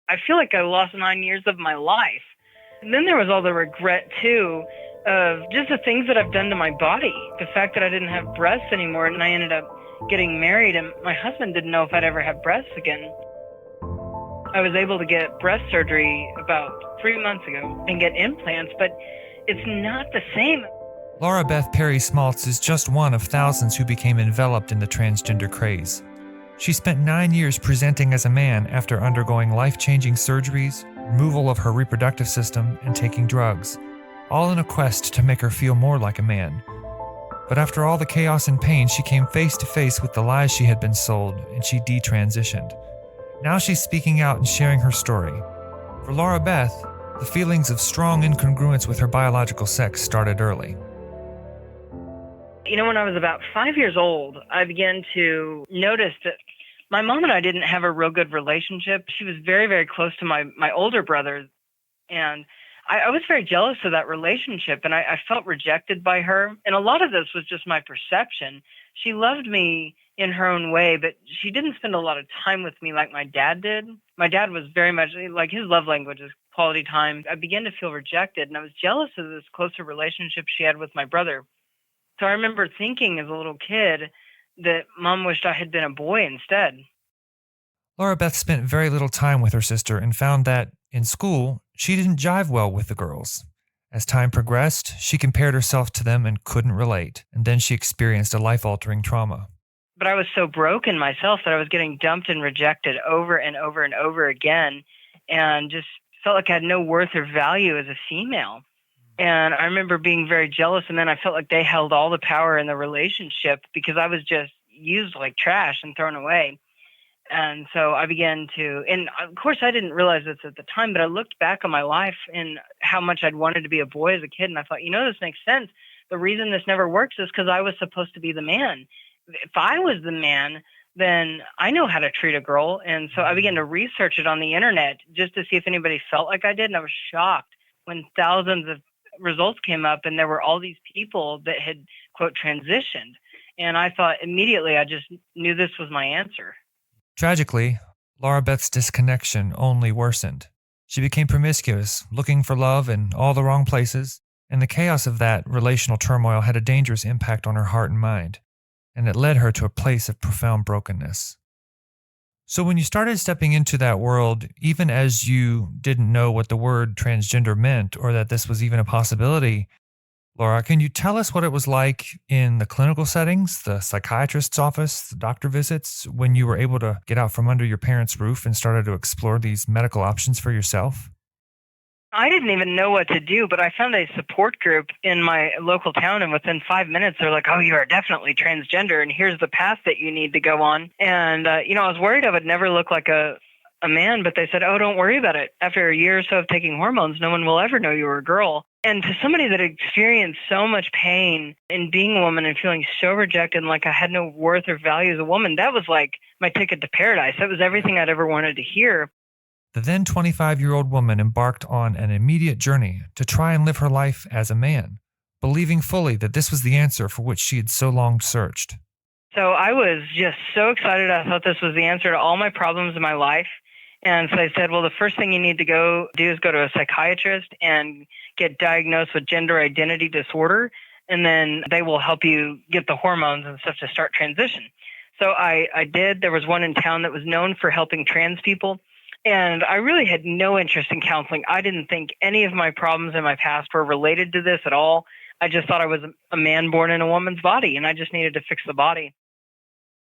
I feel like I lost 9 years of my life. And then there was all the regret, too, of just the things that I've done to my body. The fact that I didn't have breasts anymore, and I ended up getting married, and my husband didn't know if I'd ever have breasts again. I was able to get breast surgery about 3 months ago and get implants, but it's not the same. Laura Beth Perry Smalts is just one of thousands who became enveloped in the transgender craze. She spent 9 years presenting as a man after undergoing life-changing surgeries, removal of her reproductive system, and taking drugs, all in a quest to make her feel more like a man. But after all the chaos and pain, she came face to face with the lies she had been sold, and she detransitioned. Now she's speaking out and sharing her story. For Laura Beth, the feelings of strong incongruence with her biological sex started early. You know, when I was about 5 years old, I began to notice that my mom and I didn't have a real good relationship. She was very, very close to my older brother, and I was very jealous of that relationship, and I felt rejected by her. And a lot of this was just my perception. She loved me in her own way, but she didn't spend a lot of time with me like my dad did. My dad was very much like, his love language is quality time. I began to feel rejected, and I was jealous of this closer relationship she had with my brother. So I remember thinking as a little kid that Mom wished I had been a boy instead. Laura Beth spent very little time with her sister and found that, in school, she didn't jive well with the girls. As time progressed, she compared herself to them and couldn't relate, and then she experienced a life-altering trauma. But I was so broken myself that I was getting dumped and rejected over and over and over again, and just felt like I had no worth or value as a female. And I remember being very jealous, and then I felt like they held all the power in the relationship because I was just used like trash and thrown away. And so I began to, and of course I didn't realize this at the time, but I looked back on my life and how much I'd wanted to be a boy as a kid, and I thought, this makes sense. The reason this never works is because I was supposed to be the man. If I was the man, then I know how to treat a girl. And so I began to research it on the internet just to see if anybody felt like I did, and I was shocked when thousands of results came up and there were all these people that had, quote, transitioned. And I thought immediately, I just knew this was my answer. Tragically, Laura Beth's disconnection only worsened. She became promiscuous, looking for love in all the wrong places, and the chaos of that relational turmoil had a dangerous impact on her heart and mind, and it led her to a place of profound brokenness. So when you started stepping into that world, even as you didn't know what the word transgender meant or that this was even a possibility, Laura, can you tell us what it was like in the clinical settings, the psychiatrist's office, the doctor visits, when you were able to get out from under your parents' roof and started to explore these medical options for yourself? I didn't even know what to do, but I found a support group in my local town, and within 5 minutes, they're like, "Oh, you are definitely transgender, and here's the path that you need to go on." And, I was worried I would never look like a man, but they said, "Oh, don't worry about it. After a year or so of taking hormones, no one will ever know you were a girl." And to somebody that experienced so much pain in being a woman and feeling so rejected and like I had no worth or value as a woman, that was like my ticket to paradise. That was everything I'd ever wanted to hear. The then 25-year-old woman embarked on an immediate journey to try and live her life as a man, believing fully that this was the answer for which she had so long searched. So I was just so excited. I thought this was the answer to all my problems in my life. And so I said, well, the first thing you need to go do is go to a psychiatrist and get diagnosed with gender identity disorder. And then they will help you get the hormones and stuff to start transition. So I did. There was one in town that was known for helping trans people. And I really had no interest in counseling. I didn't think any of my problems in my past were related to this at all. I just thought I was a man born in a woman's body, and I just needed to fix the body.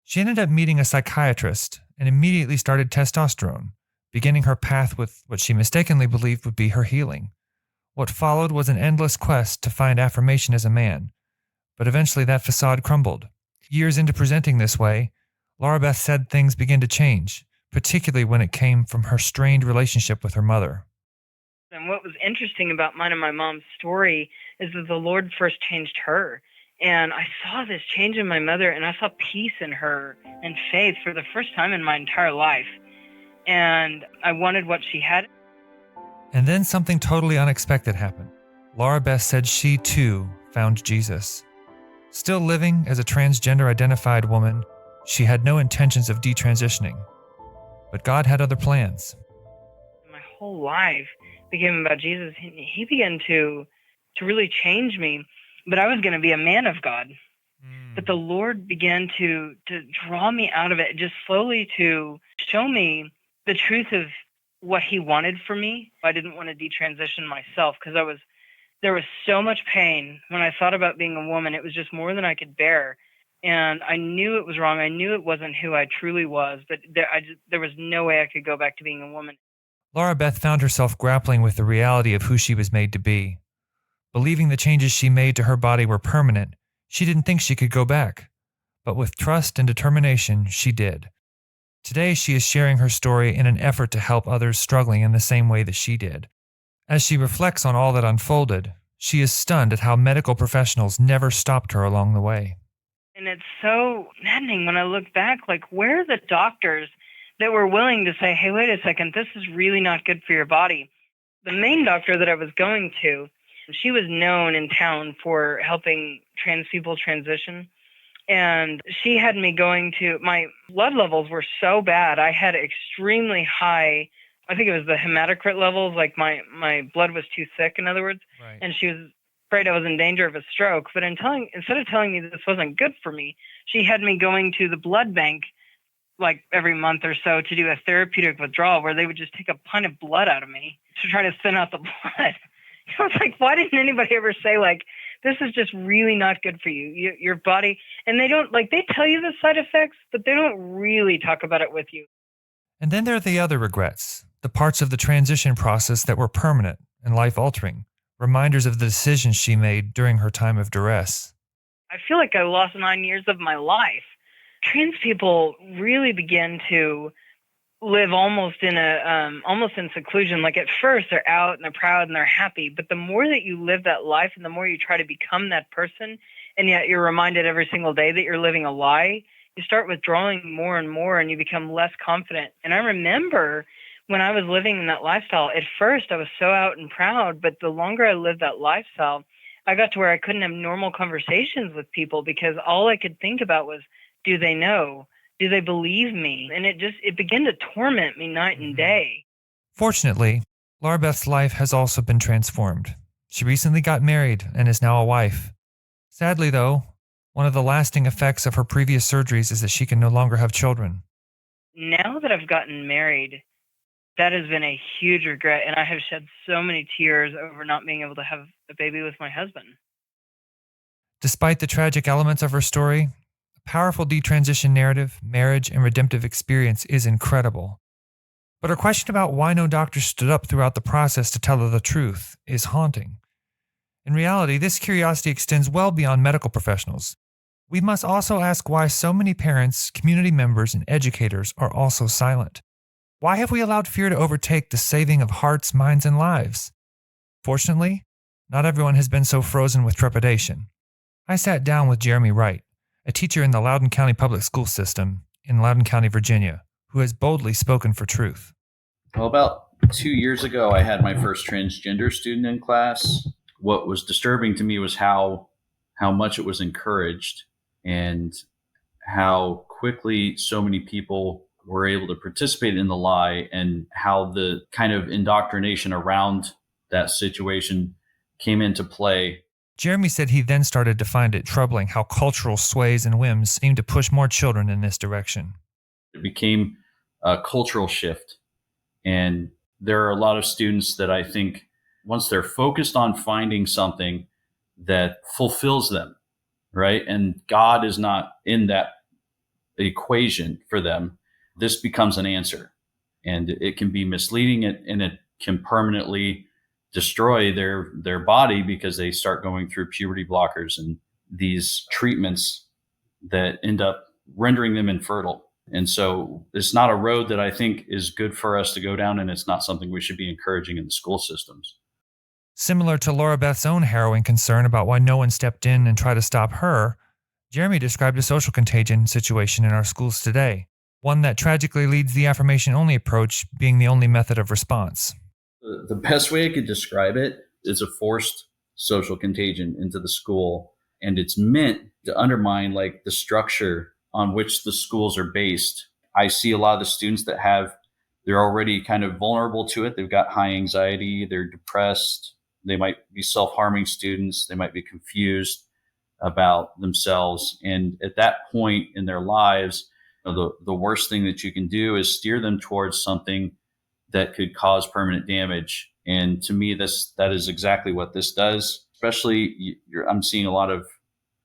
She ended up meeting a psychiatrist and immediately started testosterone, beginning her path with what she mistakenly believed would be her healing. What followed was an endless quest to find affirmation as a man, but eventually that facade crumbled. Years into presenting this way, Laura Beth said things began to change, particularly when it came from her strained relationship with her mother. And what was interesting about mine and my mom's story is that the Lord first changed her. And I saw this change in my mother, and I saw peace in her and faith for the first time in my entire life. And I wanted what she had. And then something totally unexpected happened. Laura Beth said she, too, found Jesus. Still living as a transgender-identified woman, she had no intentions of detransitioning. But God had other plans. whole life became about Jesus. He began to really change me. But I was going to be a man of God. But the Lord began to draw me out of it, just slowly to show me the truth of what He wanted for me. I didn't want to detransition myself because there was so much pain when I thought about being a woman. It was just more than I could bear. And I knew it was wrong. I knew it wasn't who I truly was, but there was no way I could go back to being a woman. Laura Beth found herself grappling with the reality of who she was made to be. Believing the changes she made to her body were permanent, she didn't think she could go back. But with trust and determination, she did. Today, she is sharing her story in an effort to help others struggling in the same way that she did. As she reflects on all that unfolded, she is stunned at how medical professionals never stopped her along the way. And it's so maddening when I look back, like, where are the doctors that were willing to say, hey, wait a second, this is really not good for your body? The main doctor that I was going to, she was known in town for helping trans people transition. And she had me going to, my blood levels were so bad. I had extremely high, I think it was the hematocrit levels, like my blood was too thick, in other words. Right. And she was afraid I was in danger of a stroke. But instead of telling me this wasn't good for me, she had me going to the blood bank like every month or so to do a therapeutic withdrawal where they would just take a pint of blood out of me to try to thin out the blood. I was like, why didn't anybody ever say, like, this is just really not good for you, your body? And they don't, like, they tell you the side effects, but they don't really talk about it with you. And then there are the other regrets, the parts of the transition process that were permanent and life-altering, reminders of the decisions she made during her time of duress. I feel like I lost 9 years of my life. Trans people really begin to live almost in seclusion. Like, at first they're out and they're proud and they're happy, but the more that you live that life and the more you try to become that person, and yet you're reminded every single day that you're living a lie, you start withdrawing more and more and you become less confident. And I remember when I was living in that lifestyle, at first I was so out and proud, but the longer I lived that lifestyle, I got to where I couldn't have normal conversations with people because all I could think about was, do they know? Do they believe me? And it began to torment me night and day. Fortunately, Laura Beth's life has also been transformed. She recently got married and is now a wife. Sadly, though, one of the lasting effects of her previous surgeries is that she can no longer have children. Now that I've gotten married, that has been a huge regret, and I have shed so many tears over not being able to have a baby with my husband. Despite the tragic elements of her story, a powerful detransition narrative, marriage, and redemptive experience is incredible. But her question about why no doctor stood up throughout the process to tell her the truth is haunting. In reality, this curiosity extends well beyond medical professionals. We must also ask why so many parents, community members, and educators are also silent. Why have we allowed fear to overtake the saving of hearts, minds, and lives? Fortunately, not everyone has been so frozen with trepidation. I sat down with Jeremy Wright, a teacher in the Loudoun County Public School System in Loudoun County, Virginia, who has boldly spoken for truth. Well, about 2 years ago, I had my first transgender student in class. What was disturbing to me was how much it was encouraged and how quickly so many people were able to participate in the lie, and how the kind of indoctrination around that situation came into play. Jeremy said he then started to find it troubling how cultural sways and whims seemed to push more children in this direction. It became a cultural shift. And there are a lot of students that I think once they're focused on finding something that fulfills them, right? And God is not in that equation for them, this becomes an answer. And it can be misleading, and it can permanently destroy their body because they start going through puberty blockers and these treatments that end up rendering them infertile. And so it's not a road that I think is good for us to go down, and it's not something we should be encouraging in the school systems. Similar to Laura Beth's own harrowing concern about why no one stepped in and tried to stop her, Jeremy described a social contagion situation in our schools today, one that tragically leads the affirmation-only approach being the only method of response. The best way I could describe it is a forced social contagion into the school, and it's meant to undermine like the structure on which the schools are based. I see a lot of the students that have they're already kind of vulnerable to it. They've got high anxiety, they're depressed, they might be self-harming students, they might be confused about themselves. And at that point in their lives, the worst thing that you can do is steer them towards something that could cause permanent damage. And to me, that is exactly what this does. Especially, I'm seeing a lot of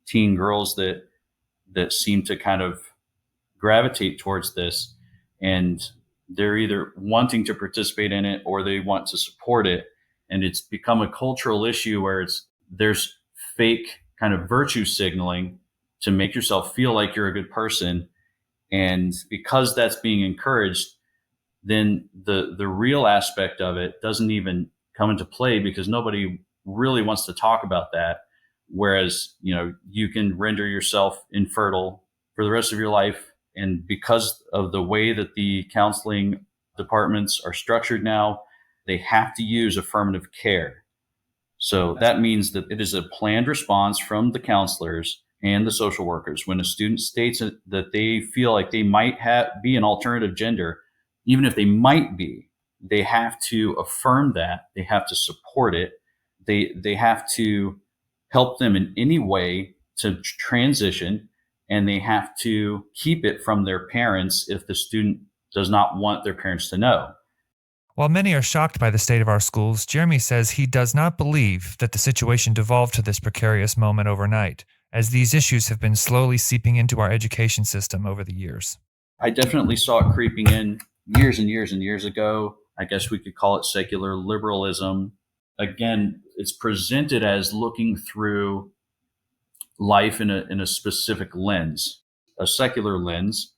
teen girls that seem to kind of gravitate towards this, and they're either wanting to participate in it or they want to support it. And it's become a cultural issue where there's fake kind of virtue signaling to make yourself feel like you're a good person. And because that's being encouraged, then the real aspect of it doesn't even come into play, because nobody really wants to talk about that. Whereas, you can render yourself infertile for the rest of your life. And because of the way that the counseling departments are structured now, they have to use affirmative care. So that means that it is a planned response from the counselors and the social workers. When a student states that they feel like they might be an alternative gender, even if they might be, they have to affirm that. They have to support it. They have to help them in any way to transition, and they have to keep it from their parents if the student does not want their parents to know. While many are shocked by the state of our schools, Jeremy says he does not believe that the situation devolved to this precarious moment overnight, as these issues have been slowly seeping into our education system over the years. I definitely saw it creeping in years and years and years ago. I guess we could call it secular liberalism. Again, it's presented as looking through life in a specific lens, a secular lens,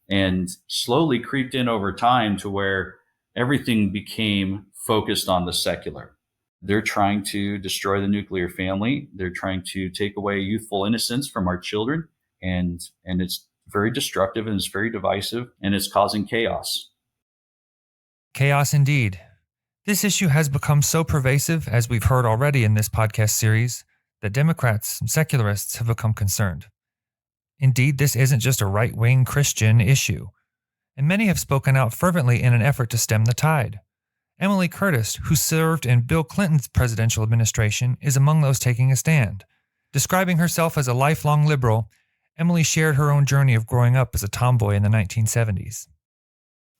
and slowly creeped in over time to where everything became focused on the secular. They're trying to destroy the nuclear family. They're trying to take away youthful innocence from our children. And it's very destructive, and it's very divisive, and it's causing chaos. Chaos indeed. This issue has become so pervasive, as we've heard already in this podcast series, that Democrats and secularists have become concerned. Indeed, this isn't just a right-wing Christian issue, and many have spoken out fervently in an effort to stem the tide. Emily Curtis, who served in Bill Clinton's presidential administration, is among those taking a stand. Describing herself as a lifelong liberal, Emily shared her own journey of growing up as a tomboy in the 1970s.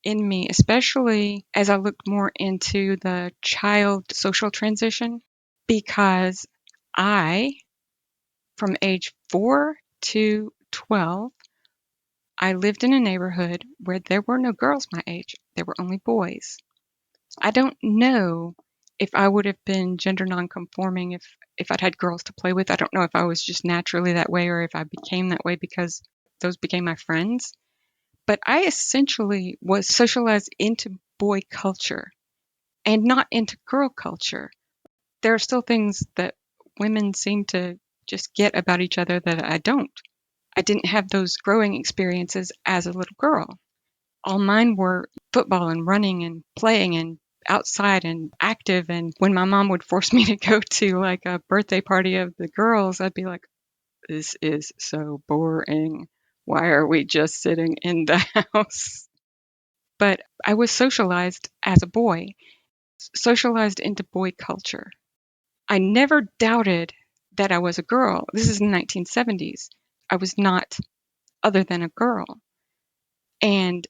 In me, especially as I looked more into the child social transition, because I, from age 4 to 12, I lived in a neighborhood where there were no girls my age. There were only boys. I don't know if I would have been gender nonconforming if I'd had girls to play with. I don't know if I was just naturally that way or if I became that way because those became my friends. But I essentially was socialized into boy culture and not into girl culture. There are still things that women seem to just get about each other that I don't. I didn't have those growing experiences as a little girl. All mine were football and running and playing and outside and active. And when my mom would force me to go to like a birthday party of the girls, I'd be like, this is so boring. Why are we just sitting in the house? But I was socialized as a boy, socialized into boy culture. I never doubted that I was a girl. This is in the 1970s. I was not other than a girl. And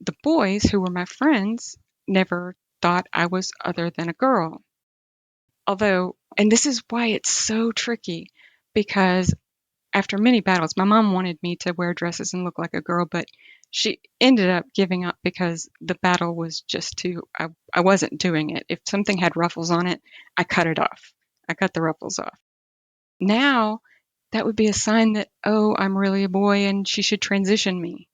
the boys who were my friends never thought I was other than a girl. Although, and this is why it's so tricky, because after many battles, my mom wanted me to wear dresses and look like a girl, but she ended up giving up because the battle was just too, I wasn't doing it. If something had ruffles on it, I cut it off. I cut the ruffles off. Now, that would be a sign that, oh, I'm really a boy and she should transition me.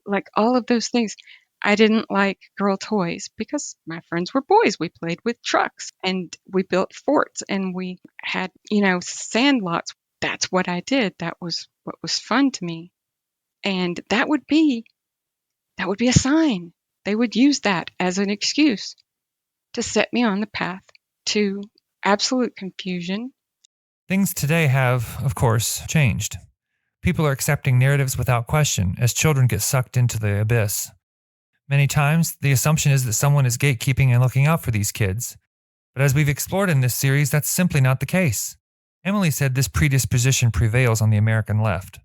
Like all of those things. I didn't like girl toys because my friends were boys. We played with trucks and we built forts and we had, sand lots. That's what I did. That was what was fun to me. And that would be a sign. They would use that as an excuse to set me on the path to absolute confusion. Things today have, of course, changed. People are accepting narratives without question as children get sucked into the abyss. Many times, the assumption is that someone is gatekeeping and looking out for these kids. But as we've explored in this series, that's simply not the case. Emily said this predisposition prevails on the American left.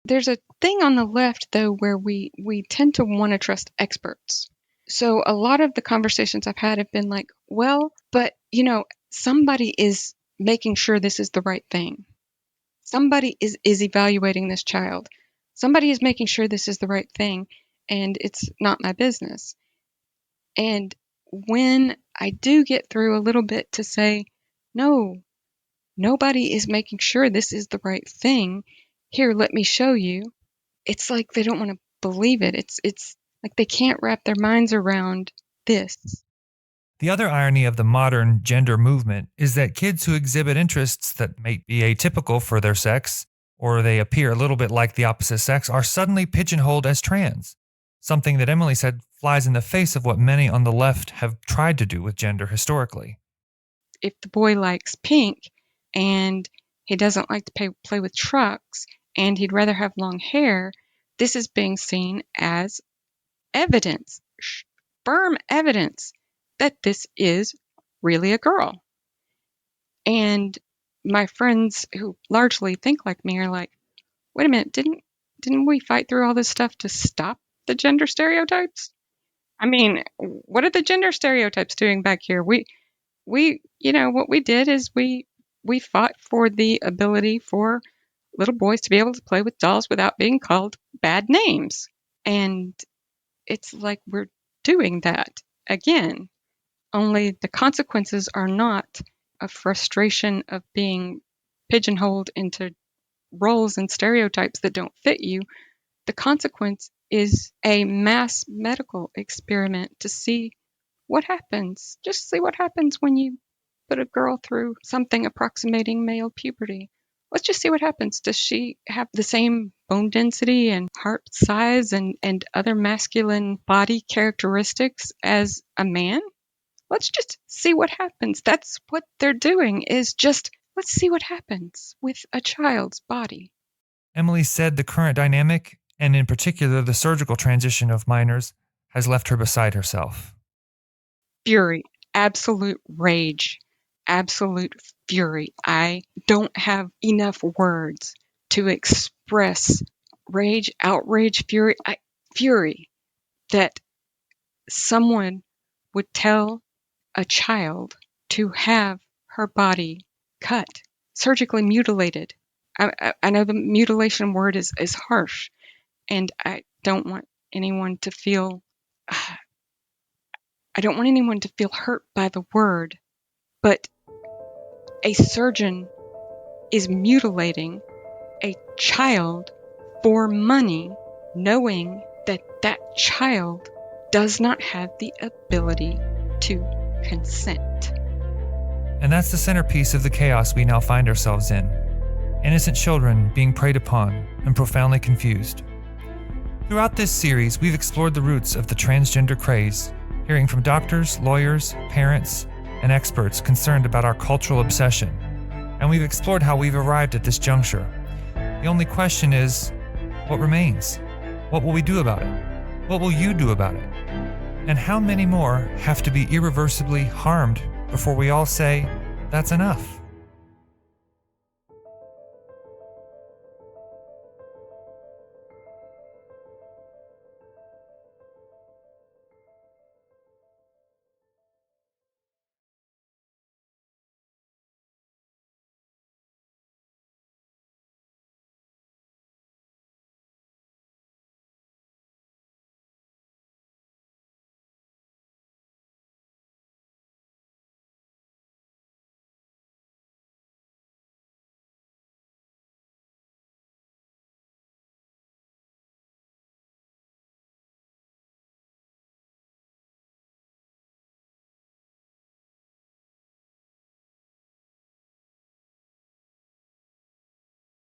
There's a thing on the left, though, where we tend to want to trust experts. So a lot of the conversations I've had have been like, well, but, somebody is making sure this is the right thing. Somebody is evaluating this child. Somebody is making sure this is the right thing, and it's not my business. And when I do get through a little bit to say, no, nobody is making sure this is the right thing. Here, let me show you. It's like they don't want to believe it. It's like they can't wrap their minds around this. The other irony of the modern gender movement is that kids who exhibit interests that may be atypical for their sex, or they appear a little bit like the opposite sex, are suddenly pigeonholed as trans. Something that Emily said flies in the face of what many on the left have tried to do with gender historically. If the boy likes pink and he doesn't like to play with trucks and he'd rather have long hair, this is being seen as evidence, firm evidence that this is really a girl. And my friends who largely think like me are like, wait a minute, didn't we fight through all this stuff to stop the gender stereotypes? I mean, what are the gender stereotypes doing back here? We what we did is we fought for the ability for little boys to be able to play with dolls without being called bad names. And it's like we're doing that again. Only the consequences are not a frustration of being pigeonholed into roles and stereotypes that don't fit you. The consequence is a mass medical experiment to see what happens. Just see what happens when you put a girl through something approximating male puberty. Let's just see what happens. Does she have the same bone density and heart size and other masculine body characteristics as a man? Let's just see what happens. That's what they're doing, is just let's see what happens with a child's body. Emily said the current dynamic, and in particular the surgical transition of minors, has left her beside herself. Fury, absolute rage, absolute fury. I don't have enough words to express rage, outrage, fury that someone would tell a child to have her body cut, surgically mutilated. I know the mutilation word is harsh, and I don't want anyone to feel hurt by the word, but a surgeon is mutilating a child for money, knowing that that child does not have the ability to consent. And that's the centerpiece of the chaos we now find ourselves in. Innocent children being preyed upon and profoundly confused. Throughout this series, we've explored the roots of the transgender craze, hearing from doctors, lawyers, parents, and experts concerned about our cultural obsession. And we've explored how we've arrived at this juncture. The only question is, what remains? What will we do about it? What will you do about it? And how many more have to be irreversibly harmed before we all say, that's enough?